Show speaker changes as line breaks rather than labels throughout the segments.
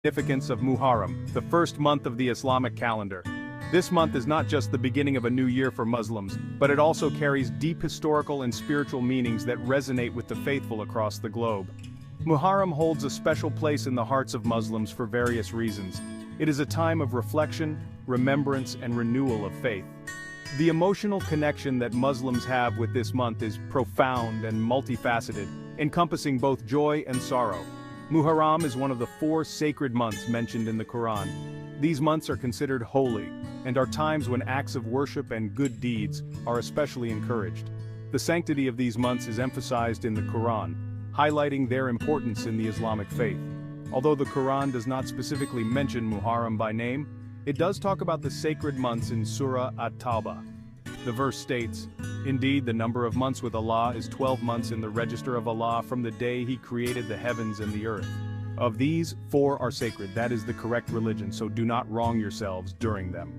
Significance of Muharram, the first month of the Islamic calendar. This month is not just the beginning of a new year for Muslims, but it also carries deep historical and spiritual meanings that resonate with the faithful across the globe. Muharram holds a special place in the hearts of Muslims for various reasons. It is a time of reflection, remembrance, and renewal of faith. The emotional connection that Muslims have with this month is profound and multifaceted, encompassing both joy and sorrow. Muharram is one of the 4 sacred months mentioned in the Quran. These months are considered holy, and are times when acts of worship and good deeds are especially encouraged. The sanctity of these months is emphasized in the Quran, highlighting their importance in the Islamic faith. Although the Quran does not specifically mention Muharram by name, it does talk about the sacred months in Surah At-Tawbah. The verse states, "Indeed, the number of months with Allah is 12 months in the register of Allah from the day He created the heavens and the earth. Of these, 4 are sacred, that is the correct religion, so do not wrong yourselves during them."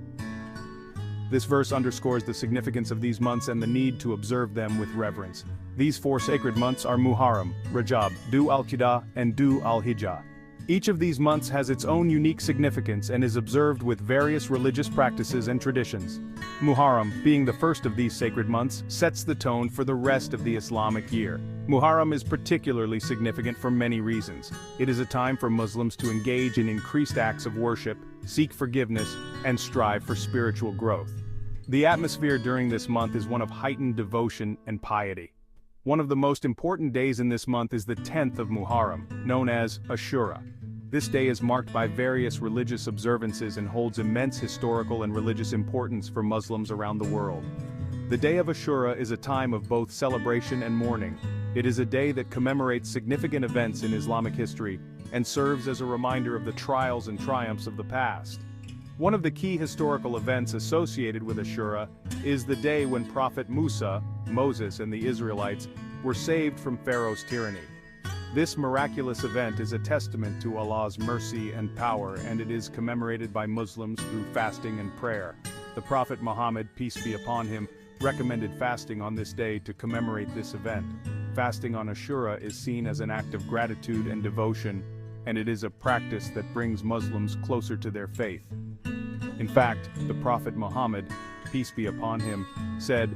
This verse underscores the significance of these months and the need to observe them with reverence. These 4 sacred months are Muharram, Rajab, Dhu al-Qa'dah, and Dhu al-Hijjah. Each of these months has its own unique significance and is observed with various religious practices and traditions. Muharram, being the first of these sacred months, sets the tone for the rest of the Islamic year. Muharram is particularly significant for many reasons. It is a time for Muslims to engage in increased acts of worship, seek forgiveness, and strive for spiritual growth. The atmosphere during this month is one of heightened devotion and piety. One of the most important days in this month is the 10th of Muharram, known as Ashura. This day is marked by various religious observances and holds immense historical and religious importance for Muslims around the world. The day of Ashura is a time of both celebration and mourning. It is a day that commemorates significant events in Islamic history and serves as a reminder of the trials and triumphs of the past. One of the key historical events associated with Ashura is the day when Prophet Musa, Moses, and the Israelites were saved from Pharaoh's tyranny. This miraculous event is a testament to Allah's mercy and power, and it is commemorated by Muslims through fasting and prayer. The Prophet Muhammad, peace be upon him, recommended fasting on this day to commemorate this event. Fasting on Ashura is seen as an act of gratitude and devotion, and it is a practice that brings Muslims closer to their faith. In fact, the Prophet Muhammad, peace be upon him, said,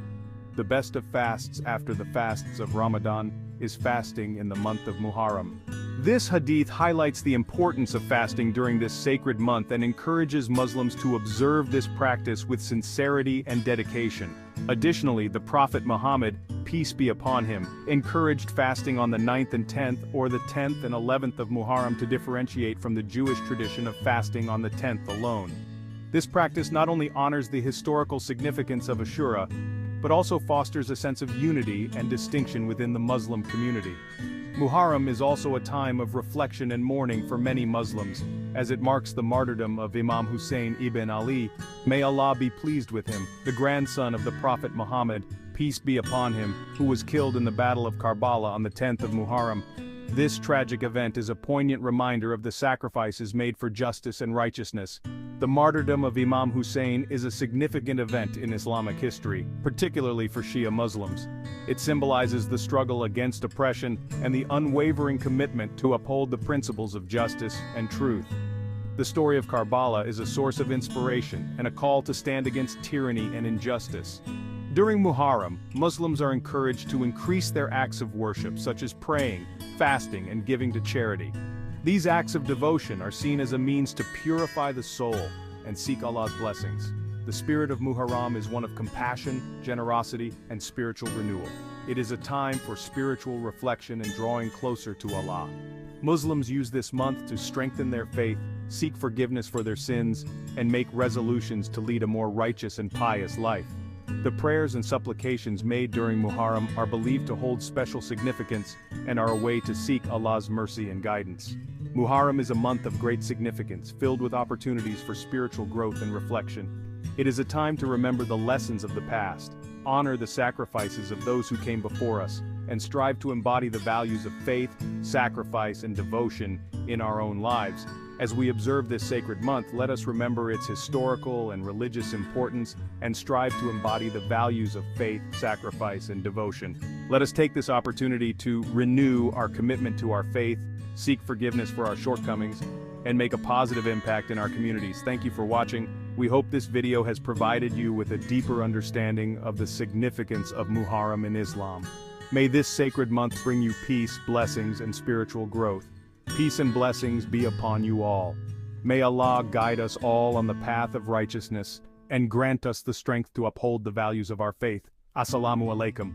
"The best of fasts after the fasts of Ramadan is fasting in the month of Muharram." This hadith highlights the importance of fasting during this sacred month and encourages Muslims to observe this practice with sincerity and dedication. Additionally, the Prophet Muhammad, peace be upon him, encouraged fasting on the 9th and 10th or the 10th and 11th of Muharram to differentiate from the Jewish tradition of fasting on the 10th alone. This practice not only honors the historical significance of Ashura, but also fosters a sense of unity and distinction within the Muslim community. Muharram is also a time of reflection and mourning for many Muslims, as it marks the martyrdom of Imam Hussein ibn Ali, may Allah be pleased with him, the grandson of the Prophet Muhammad, peace be upon him, who was killed in the Battle of Karbala on the 10th of Muharram. This tragic event is a poignant reminder of the sacrifices made for justice and righteousness. The martyrdom of Imam Hussein is a significant event in Islamic history, particularly for Shia Muslims. It symbolizes the struggle against oppression and the unwavering commitment to uphold the principles of justice and truth. The story of Karbala is a source of inspiration and a call to stand against tyranny and injustice. During Muharram, Muslims are encouraged to increase their acts of worship, such as praying, fasting, and giving to charity. These acts of devotion are seen as a means to purify the soul and seek Allah's blessings. The spirit of Muharram is one of compassion, generosity, and spiritual renewal. It is a time for spiritual reflection and drawing closer to Allah. Muslims use this month to strengthen their faith, seek forgiveness for their sins, and make resolutions to lead a more righteous and pious life. The prayers and supplications made during Muharram are believed to hold special significance and are a way to seek Allah's mercy and guidance. Muharram is a month of great significance, filled with opportunities for spiritual growth and reflection. It is a time to remember the lessons of the past, honor the sacrifices of those who came before us, and strive to embody the values of faith, sacrifice, and devotion in our own lives. As we observe this sacred month, let us remember its historical and religious importance and strive to embody the values of faith, sacrifice, and devotion. Let us take this opportunity to renew our commitment to our faith, seek forgiveness for our shortcomings, and make a positive impact in our communities. Thank you for watching. We hope this video has provided you with a deeper understanding of the significance of Muharram in Islam. May this sacred month bring you peace, blessings, and spiritual growth. Peace and blessings be upon you all. May Allah guide us all on the path of righteousness and grant us the strength to uphold the values of our faith. Assalamu alaikum.